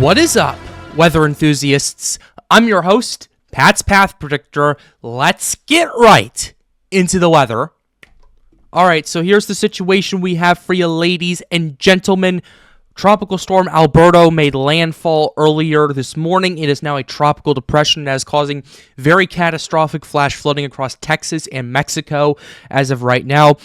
What is up, weather enthusiasts? I'm your host, Pat's Path Predictor. Let's get right into the weather. Alright, so here's the situation we have for you, ladies and gentlemen. Tropical storm Alberto made landfall earlier this morning. It is now a tropical depression that is causing very catastrophic flash flooding across Texas and Mexico as of right now.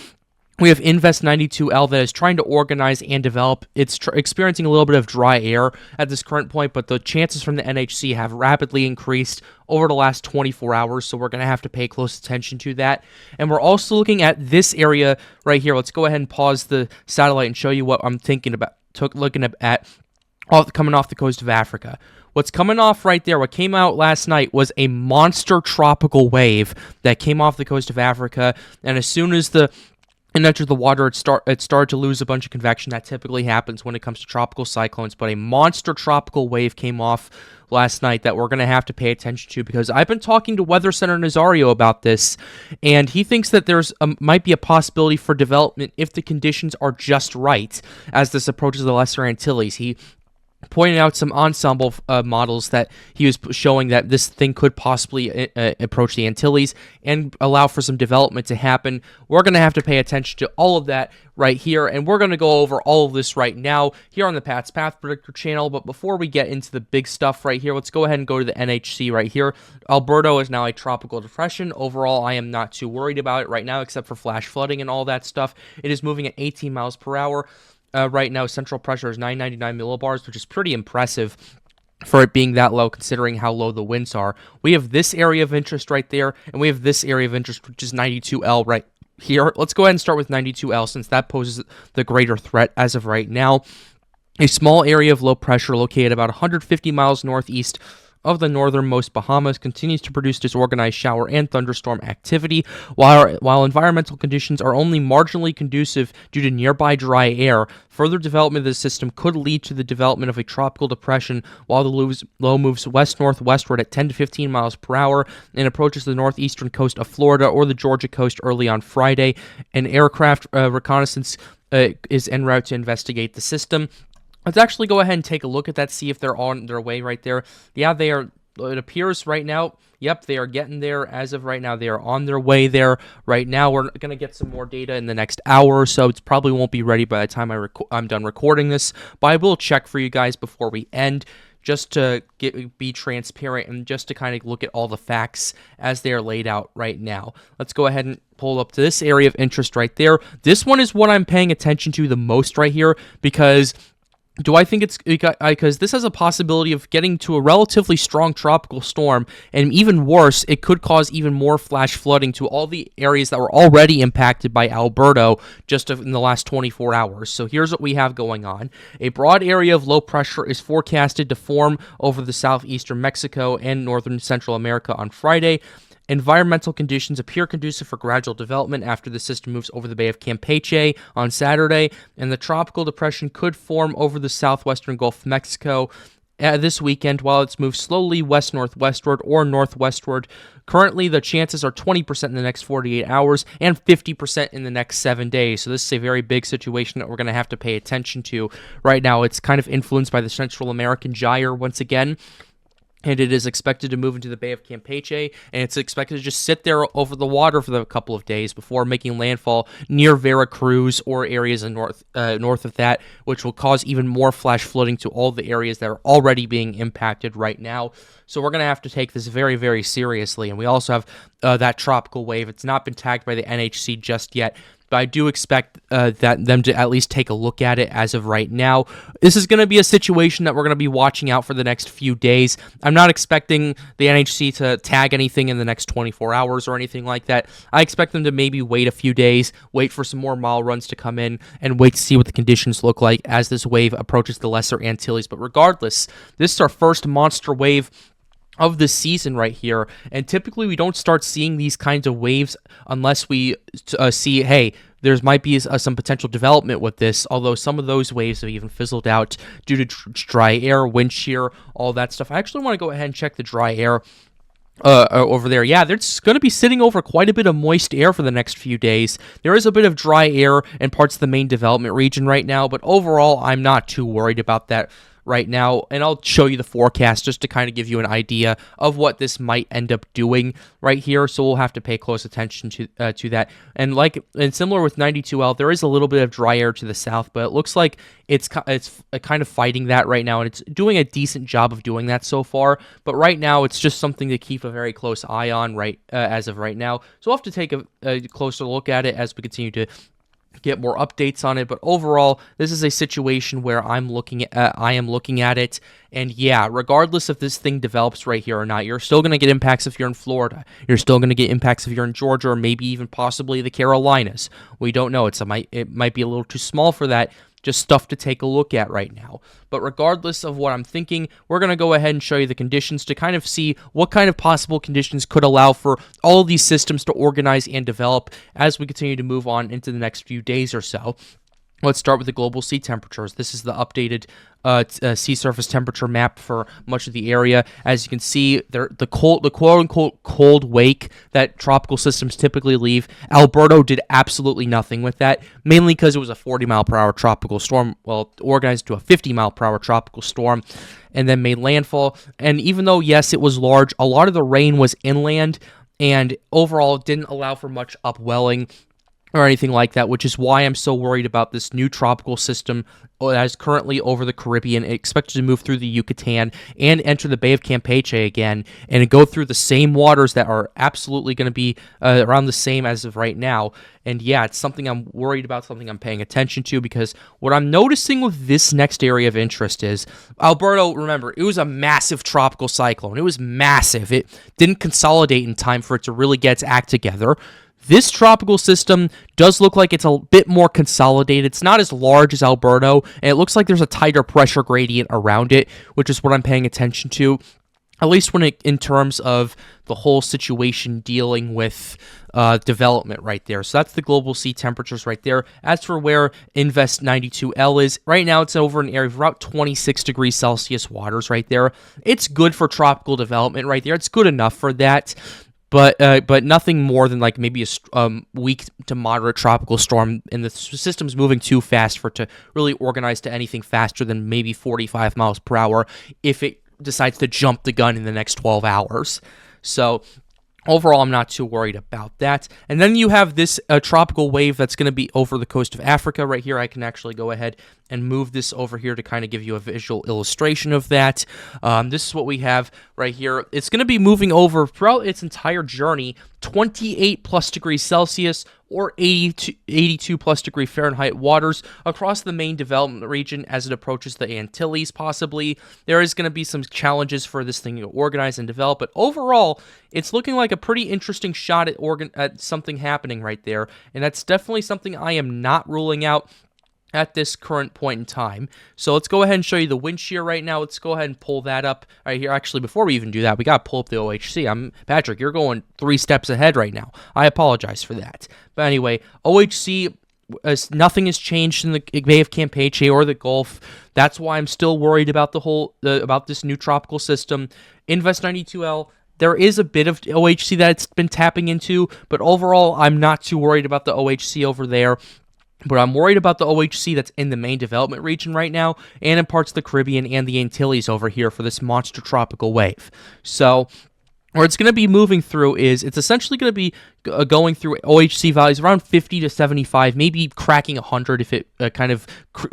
We have Invest 92L that is trying to organize and develop. It's experiencing a little bit of dry air at this current point, but the chances from the NHC have rapidly increased over the last 24 hours, so we're going to have to pay close attention to that. And we're also looking at this area right here. Let's go ahead and pause the satellite and show you what I'm thinking about, looking at coming off the coast of Africa. What's coming off right there, what came out last night, was a monster tropical wave that came off the coast of Africa, and as soon as it entered the water, it started to lose a bunch of convection. That typically happens when it comes to tropical cyclones, but a monster tropical wave came off last night that we're going to have to pay attention to, because I've been talking to Weather Center Nazario about this, and he thinks that there's might be a possibility for development if the conditions are just right as this approaches the Lesser Antilles. He pointed out some ensemble models that he was showing that this thing could possibly approach the Antilles and allow for some development to happen. We're going to have to pay attention to all of that right here, and we're going to go over all of this right now here on the Pat's Path Predictor channel. But before we get into the big stuff right here, let's go ahead and go to the NHC right here. Alberto is now a tropical depression. Overall, I am not too worried about it right now, except for flash flooding and all that stuff. It is moving at 18 miles per hour. Right now, central pressure is 999 millibars, which is pretty impressive for it being that low, considering how low the winds are. We have this area of interest right there, and we have this area of interest, which is 92L right here. Let's go ahead and start with 92L, since that poses the greater threat as of right now. A small area of low pressure located about 150 miles northeast of the northernmost Bahamas continues to produce disorganized shower and thunderstorm activity. While environmental conditions are only marginally conducive due to nearby dry air, further development of the system could lead to the development of a tropical depression while the low moves west-northwestward at 10 to 15 miles per hour and approaches the northeastern coast of Florida or the Georgia coast early on Friday. An aircraft reconnaissance is en route to investigate the system. Let's actually go ahead and take a look at that, see if they're on their way right there. Yeah, they are. It appears right now, yep, they are getting there as of right now. They are on their way there right now. We're going to get some more data in the next hour or so. It probably won't be ready by the time I'm done recording this, but I will check for you guys before we end, just to be transparent and just to kind of look at all the facts as they are laid out right now. Let's go ahead and pull up to this area of interest right there. This one is what I'm paying attention to the most right here, because do I think it's because this has a possibility of getting to a relatively strong tropical storm, and even worse, it could cause even more flash flooding to all the areas that were already impacted by Alberto just in the last 24 hours. So here's what we have going on. A broad area of low pressure is forecasted to form over the southeastern Mexico and northern Central America on Friday. Environmental conditions appear conducive for gradual development after the system moves over the Bay of Campeche on Saturday, and the tropical depression could form over the southwestern Gulf of Mexico this weekend while it's moved slowly west-northwestward or northwestward. Currently, the chances are 20% in the next 48 hours and 50% in the next 7 days. So this is a very big situation that we're going to have to pay attention to right now. It's kind of influenced by the Central American gyre once again, and it is expected to move into the Bay of Campeche, and it's expected to just sit there over the water for a couple of days before making landfall near Veracruz or areas in north of that, which will cause even more flash flooding to all the areas that are already being impacted right now. So we're going to have to take this very, very seriously, and we also have that tropical wave. It's not been tagged by the NHC just yet, but I do expect them to at least take a look at it as of right now. This is going to be a situation that we're going to be watching out for the next few days. I'm not expecting the NHC to tag anything in the next 24 hours or anything like that. I expect them to maybe wait a few days, wait for some more model runs to come in, and wait to see what the conditions look like as this wave approaches the Lesser Antilles. But regardless, this is our first monster wave of the season right here, and typically we don't start seeing these kinds of waves unless we see, hey, there might be some potential development with this, although some of those waves have even fizzled out due to dry air, wind shear, all that stuff. I actually want to go ahead and check the dry air over there. Yeah, there's going to be sitting over quite a bit of moist air for the next few days. There is a bit of dry air in parts of the main development region right now, but overall, I'm not too worried about that right now, and I'll show you the forecast just to kind of give you an idea of what this might end up doing right here. So we'll have to pay close attention to that. And similar with 92L, there is a little bit of dry air to the south, but it looks like it's kind of fighting that right now, and it's doing a decent job of doing that so far. But right now, it's just something to keep a very close eye on as of right now. So we'll have to take a closer look at it as we continue to get more updates on it. But overall, this is a situation where I am looking at it, and yeah, regardless if this thing develops right here or not, you're still going to get impacts if you're in Florida. You're still going to get impacts if you're in Georgia, or maybe even possibly the Carolinas. We don't know. It might be a little too small for that. Just stuff to take a look at right now. But regardless of what I'm thinking, we're going to go ahead and show you the conditions to kind of see what kind of possible conditions could allow for all of these systems to organize and develop as we continue to move on into the next few days or so. Let's start with the global sea temperatures. This is the updated sea surface temperature map for much of the area. As you can see, the quote-unquote cold wake that tropical systems typically leave, Alberto did absolutely nothing with that, mainly because it was a 40-mile-per-hour tropical storm, well, organized to a 50-mile-per-hour tropical storm, and then made landfall. And even though, yes, it was large, a lot of the rain was inland, and overall didn't allow for much upwelling or anything like that, which is why I'm so worried about this new tropical system that is currently over the Caribbean, expected to move through the Yucatan and enter the Bay of Campeche again, and go through the same waters that are absolutely going to be around the same as of right now. And yeah, it's something I'm worried about, something I'm paying attention to, because what I'm noticing with this next area of interest is Alberto, remember, it was a massive tropical cyclone. It was massive. It didn't consolidate in time for it to really get its act together. This tropical system does look like it's a bit more consolidated. It's not as large as Alberto, and it looks like there's a tighter pressure gradient around it, which is what I'm paying attention to, at least in terms of the whole situation dealing with development right there. So that's the global sea temperatures right there. As for where Invest 92L is, right now it's over an area of about 26 degrees Celsius waters right there. It's good for tropical development right there. It's good enough for that. But nothing more than like maybe a weak to moderate tropical storm, and the system's moving too fast for it to really organize to anything faster than maybe 45 miles per hour if it decides to jump the gun in the next 12 hours. So overall, I'm not too worried about that. And then you have this tropical wave that's going to be over the coast of Africa right here. I can actually go ahead and move this over here to kind of give you a visual illustration of that. This is what we have right here. It's going to be moving over throughout its entire journey, 28 plus degrees Celsius or 82 plus degree Fahrenheit waters across the main development region as it approaches the Antilles, possibly. There is going to be some challenges for this thing to organize and develop, but overall, it's looking like a pretty interesting shot at something happening right there, and that's definitely something I am not ruling out at this current point in time. So let's go ahead and show you the wind shear right now. Let's go ahead and pull that up right here. Actually, before we even do that, we got to pull up the OHC. Patrick, you're going 3 steps ahead right now. I apologize for that. But anyway, OHC, nothing has changed in the Bay of Campeche or the Gulf. That's why I'm still worried about about this new tropical system. Invest 92L, there is a bit of OHC that it's been tapping into, but overall, I'm not too worried about the OHC over there. But I'm worried about the OHC that's in the main development region right now, and in parts of the Caribbean and the Antilles over here for this monster tropical wave. So where it's going to be moving through is it's essentially going to be going through OHC values around 50 to 75, maybe cracking 100 if it kind of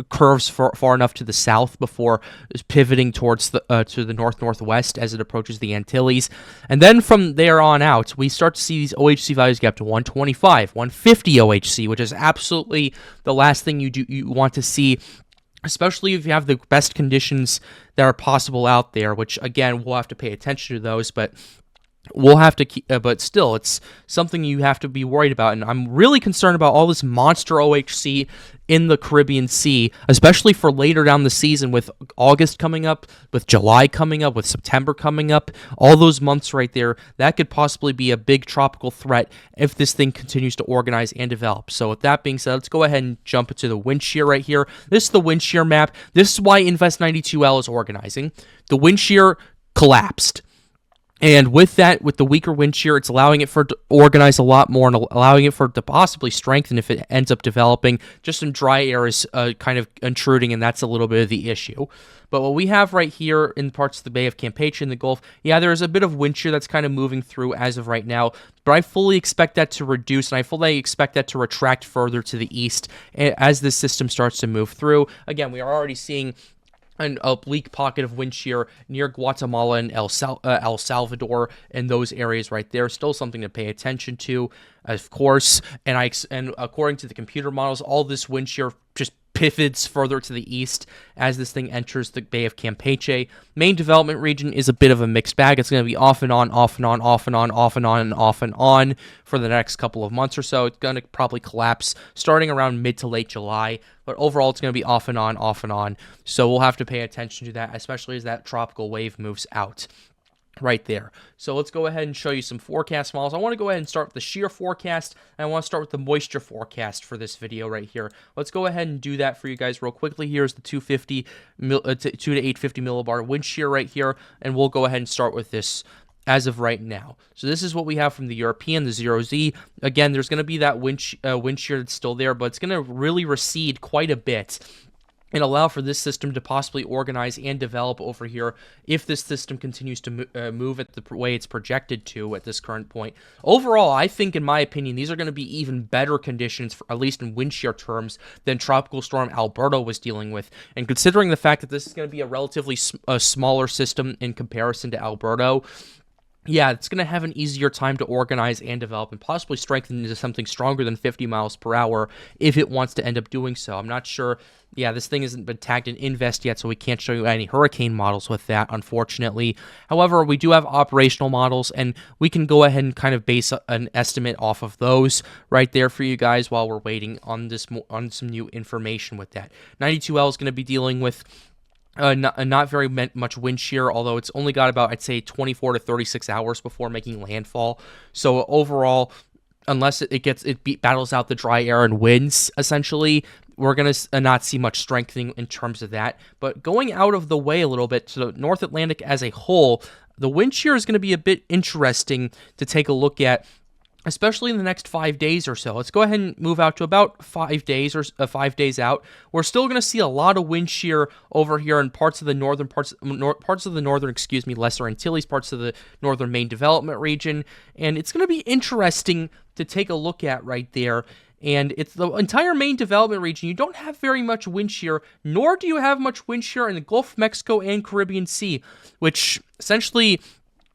curves far enough to the south before pivoting towards to the north-northwest as it approaches the Antilles. And then from there on out, we start to see these OHC values get up to 125, 150 OHC, which is absolutely the last thing you want to see, especially if you have the best conditions that are possible out there, which, again, we'll have to pay attention to those, but we'll have to keep, but still, it's something you have to be worried about, and I'm really concerned about all this monster OHC in the Caribbean Sea, especially for later down the season with August coming up, with July coming up, with September coming up, all those months right there. That could possibly be a big tropical threat if this thing continues to organize and develop. So with that being said, let's go ahead and jump into the wind shear right here. This is the wind shear map. This is why Invest 92L is organizing. The wind shear collapsed. And with that, with the weaker wind shear, it's allowing it to organize a lot more and allowing it to possibly strengthen if it ends up developing. Just some dry air is kind of intruding, and that's a little bit of the issue. But what we have right here in parts of the Bay of Campeche in the Gulf, yeah, there's a bit of wind shear that's kind of moving through as of right now, but I fully expect that to reduce, and I fully expect that to retract further to the east as this system starts to move through. Again, we are already seeing an oblique pocket of wind shear near Guatemala and El Salvador and those areas right there. Still something to pay attention to, of course. And according to the computer models, all this wind shear just pivots further to the east as this thing enters the Bay of Campeche. Main development region is a bit of a mixed bag. It's going to be off and on, off and on, off and on, off and on, and off and on for the next couple of months or so. It's going to probably collapse starting around mid to late July, but overall it's going to be off and on, off and on. So we'll have to pay attention to that, especially as that tropical wave moves out. Right there. So let's go ahead and show you some forecast models. I want to go ahead and start with the shear forecast, and I want to start with the moisture forecast for this video right here. Let's go ahead and do that for you guys real quickly. Here's the 2 to 850 millibar wind shear right here, and we'll go ahead and start with this as of right now. So this is what we have from the European, the 0Z. Again, there's going to be that wind shear that's still there, but it's going to really recede quite a bit and allow for this system to possibly organize and develop over here if this system continues to move at the way it's projected to at this current point. Overall, I think, in my opinion, these are going to be even better conditions, at least in wind shear terms, than Tropical Storm Alberto was dealing with. And considering the fact that this is going to be a relatively smaller system in comparison to Alberto, yeah, it's going to have an easier time to organize and develop and possibly strengthen into something stronger than 50 miles per hour if it wants to end up doing so. I'm not sure. Yeah, this thing hasn't been tagged in Invest yet, so we can't show you any hurricane models with that, unfortunately. However, we do have operational models, and we can go ahead and kind of base an estimate off of those right there for you guys while we're waiting on some new information with that. 92L is going to be dealing with not very much wind shear, although it's only got about, I'd say, 24 to 36 hours before making landfall. So overall, unless it battles out the dry air and winds, essentially, we're going to not see much strengthening in terms of that. But going out of the way a little bit to the North Atlantic as a whole, the wind shear is going to be a bit interesting to take a look at, especially in the next 5 days or so. Let's go ahead and move out to about 5 days or 5 days out. We're still going to see a lot of wind shear over here in parts of the northern Lesser Antilles, parts of the northern main development region, and it's going to be interesting to take a look at right there. And it's the entire main development region. You don't have very much wind shear, nor do you have much wind shear in the Gulf of Mexico and Caribbean Sea, which essentially,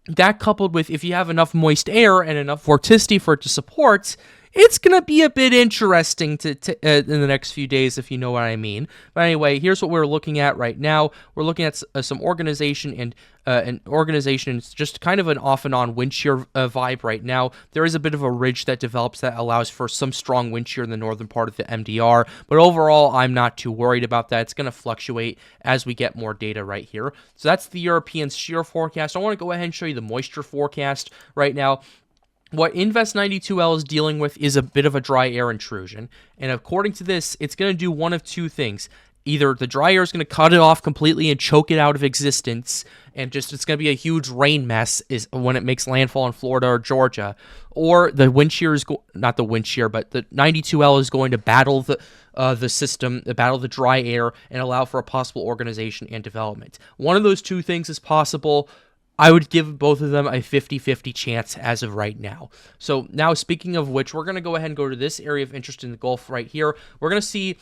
that coupled with if you have enough moist air and enough vorticity for it to support, it's going to be a bit interesting in the next few days, if you know what I mean. But anyway, here's what we're looking at right now. We're looking at some organization and it's just kind of an off and on wind shear vibe right now. There is a bit of a ridge that develops that allows for some strong wind shear in the northern part of the MDR, but overall, I'm not too worried about that. It's going to fluctuate as we get more data right here. So that's the European shear forecast. I want to go ahead and show you the moisture forecast right now. What Invest 92L is dealing with is a bit of a dry air intrusion, and according to this, it's going to do one of two things. Either the dry air is going to cut it off completely and choke it out of existence, and just it's going to be a huge rain mess is when it makes landfall in Florida or Georgia, or the wind shear is not the wind shear, but the 92L is going to battle the system, battle the dry air, and allow for a possible organization and development. One of those two things is possible. I would give both of them a 50-50 chance as of right now. So now, speaking of which, we're going to go ahead and go to this area of interest in the Gulf right here. We're going to see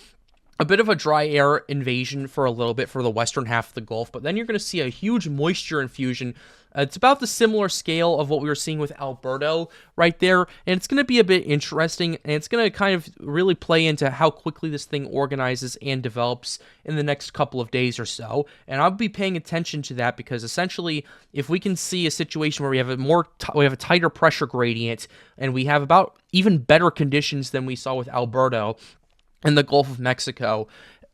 a bit of a dry air invasion for a little bit for the western half of the Gulf, but then you're going to see a huge moisture infusion. It's about the similar scale of what we were seeing with Alberto right there, and it's going to be a bit interesting, and it's going to kind of really play into how quickly this thing organizes and develops in the next couple of days or so, and I'll be paying attention to that because essentially, if we can see a situation where we have a tighter pressure gradient, and we have about even better conditions than we saw with Alberto in the Gulf of Mexico,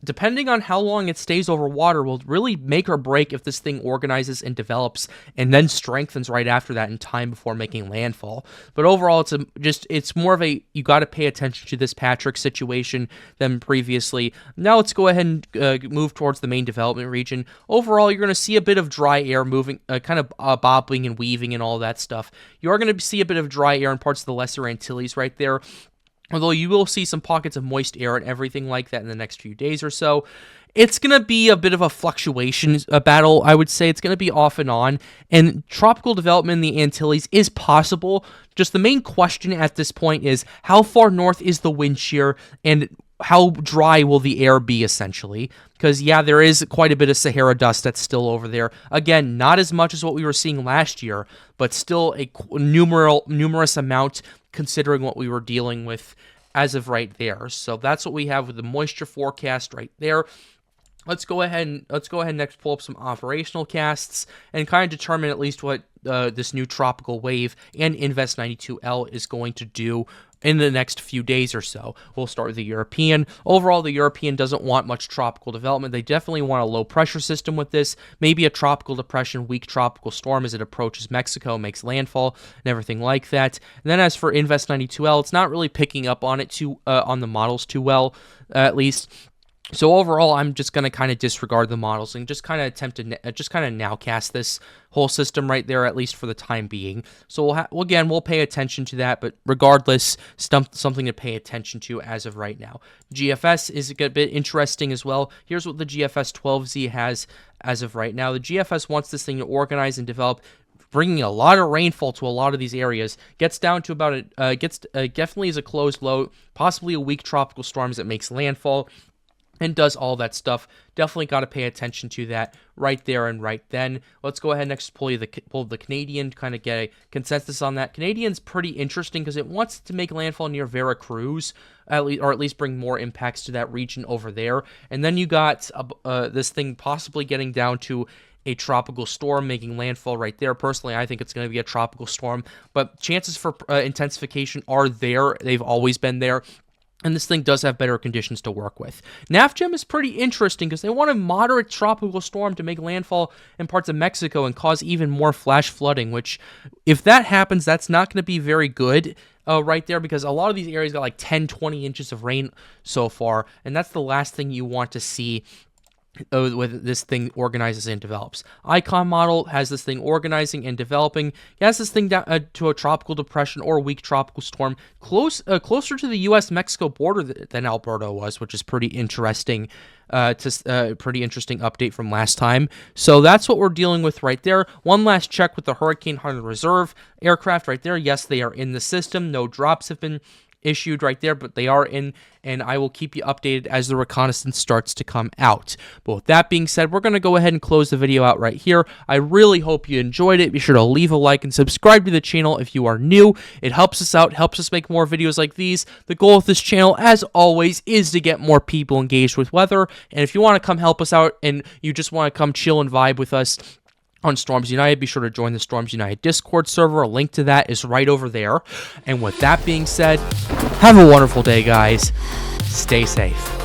depending on how long it stays over water, will really make or break if this thing organizes and develops and then strengthens right after that in time before making landfall. But overall, it's more of a, you got to pay attention to this Patrick situation than previously. Now let's go ahead and move towards the main development region. Overall, you're going to see a bit of dry air moving, kind of bobbing and weaving and all that stuff. You are going to see a bit of dry air in parts of the Lesser Antilles right there. Although you will see some pockets of moist air and everything like that in the next few days or so. It's going to be a bit of a fluctuation battle, I would say. It's going to be off and on. And tropical development in the Antilles is possible. Just the main question at this point is, how far north is the wind shear and how dry will the air be, essentially? Because, yeah, there is quite a bit of Sahara dust that's still over there. Again, not as much as what we were seeing last year, but still a numerous amount considering what we were dealing with as of right there. So that's what we have with the moisture forecast right there. Let's go ahead and next pull up some operational casts and kind of determine at least what this new tropical wave and Invest 92L is going to do in the next few days or so. We'll start with the European. Overall, the European doesn't want much tropical development. They definitely want a low pressure system with this, maybe a tropical depression, weak tropical storm as it approaches Mexico, makes landfall, and everything like that. And then as for Invest 92L, it's not really picking up on it on the models too well, at least. So overall, I'm just going to kind of disregard the models and just kind of attempt to nowcast this whole system right there, at least for the time being. So we'll pay attention to that, but regardless, something to pay attention to as of right now. GFS is a bit interesting as well. Here's what the GFS 12Z has as of right now. The GFS wants this thing to organize and develop, bringing a lot of rainfall to a lot of these areas. Gets down to about definitely is a closed low, possibly a weak tropical storm as it makes landfall, and does all that stuff. Definitely got to pay attention to that right there and right then. Let's go ahead next pull the Canadian to kind of get a consensus on that. Canadian's pretty interesting because it wants to make landfall near Veracruz, or at least bring more impacts to that region over there. And then you got this thing possibly getting down to a tropical storm making landfall right there. Personally, I think it's going to be a tropical storm, but chances for intensification are there. They've always been there. And this thing does have better conditions to work with. NAFGEM is pretty interesting because they want a moderate tropical storm to make landfall in parts of Mexico and cause even more flash flooding, which, if that happens, that's not going to be very good right there, because a lot of these areas got like 10, 20 inches of rain so far, and that's the last thing you want to see with this thing organizes and develops. Icon model has this thing organizing and developing. It has this thing down to a tropical depression or weak tropical storm closer to the U.S.-Mexico border than Alberta was, which is pretty interesting. Pretty interesting update from last time. So that's what we're dealing with right there. One last check with the Hurricane Hunter Reserve aircraft right there. Yes, they are in the system. No drops have been issued right there, but they are in, and I will keep you updated as the reconnaissance starts to come out. But with that being said, we're going to go ahead and close the video out right here. I really hope you enjoyed it. Be sure to leave a like and subscribe to the channel if you are new. It helps us out, helps us make more videos like these. The goal of this channel, as always, is to get more people engaged with weather, and if you want to come help us out and you just want to come chill and vibe with us on Storms United, be sure to join the Storms United Discord server. A link to that is right over there. And with that being said, have a wonderful day, guys. Stay safe.